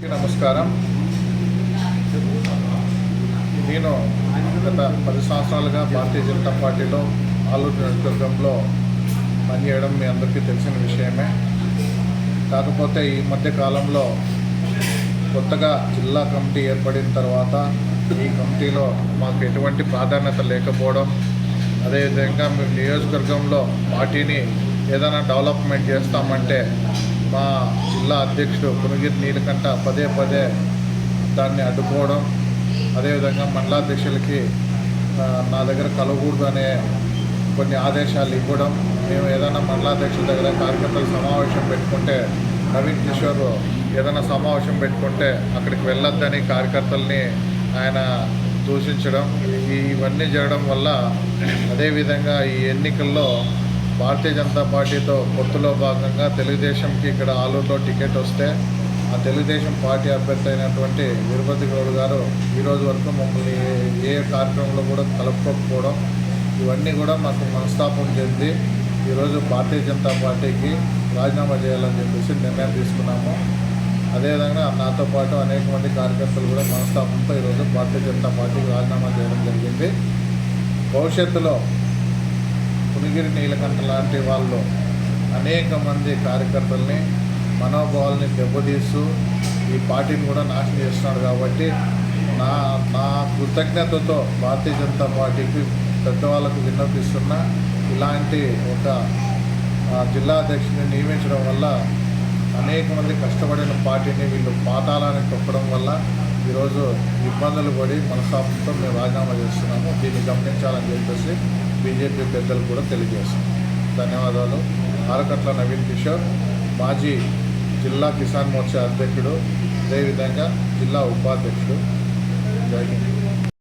నమస్కారం. నేను గత 10 సంవత్సరాలుగా భారతీయ జనతా పార్టీలో ఆలూరు నియోజకవర్గంలో పనిచేయడం మీ అందరికీ తెలిసిన విషయమే. కాకపోతే ఈ మధ్య కాలంలో కొత్తగా జిల్లా కమిటీ ఏర్పడిన తర్వాత ఈ కమిటీలో మాకు ఎటువంటి ప్రాధాన్యత లేకపోవడం, అదేవిధంగా మేము నియోజకవర్గంలో పార్టీని ఏదైనా డెవలప్మెంట్ చేస్తామంటే మా జిల్లా అధ్యక్షుడు పునగిరి నీలకంఠ పదే దాన్ని అడ్డుకోవడం, అదేవిధంగా మండలాధ్యక్షులకి నా దగ్గర కలవకూడదు అనే కొన్ని ఆదేశాలు ఇవ్వడం. మేము ఏదైనా మండలాధ్యక్షుల దగ్గర కార్యకర్తల సమావేశం పెట్టుకుంటే నవీన్ కిషోర్ ఏదైనా సమావేశం పెట్టుకుంటే అక్కడికి వెళ్ళొద్దని కార్యకర్తల్ని ఆయన దూషించడం, ఇవన్నీ జరగడం వల్ల, అదేవిధంగా ఈ ఎన్నికల్లో భారతీయ జనతా పార్టీతో పొత్తులో భాగంగా తెలుగుదేశంకి ఇక్కడ ఆలూరులో టికెట్ వస్తే ఆ తెలుగుదేశం పార్టీ అభ్యర్థి అయినటువంటి వీరభద్ర గౌడ్ గారు ఈరోజు వరకు మమ్మల్ని ఏ కార్యక్రమంలో కూడా కలుపుకోకపోవడం, ఇవన్నీ కూడా మాకు మనస్తాపం చెంది ఈరోజు భారతీయ జనతా పార్టీకి రాజీనామా చేయాలని చెప్పేసి నిర్ణయం తీసుకున్నాము. అదేవిధంగా నాతో పాటు అనేక మంది కార్యకర్తలు కూడా మనస్తాపంతో ఈరోజు భారతీయ జనతా పార్టీకి రాజీనామా చేయడం జరిగింది. భవిష్యత్తులో పునగిరి నీలకంఠ లాంటి వాళ్ళు అనేక మంది కార్యకర్తల్ని మనోభావాల్ని దెబ్బతీస్తూ ఈ పార్టీని కూడా నాశనం చేస్తున్నాడు. కాబట్టి నా కృతజ్ఞతతో భారతీయ జనతా పార్టీకి పెద్దవాళ్ళకు విన్నపిస్తున్న, ఇలాంటి ఒక జిల్లా అధ్యక్షుడిని నియమించడం వల్ల అనేక మంది కష్టపడిన పార్టీని వీళ్ళు పాతాళానికి తొక్కడం వల్ల ఈరోజు ఇబ్బందులు పడి మనస్తాపంతో మేము రాజీనామా చేస్తున్నాము. దీన్ని గమనించాలని చెప్పేసి బీజేపీ పెద్దలు కూడా తెలియజేస్తున్నాం. ధన్యవాదాలు. ఆరకట్ల నవీన్ కిషోర్, మాజీ జిల్లా కిసాన్ మోర్చా అధ్యక్షుడు, అదేవిధంగా జిల్లా ఉపాధ్యక్షుడు. జై హింద్.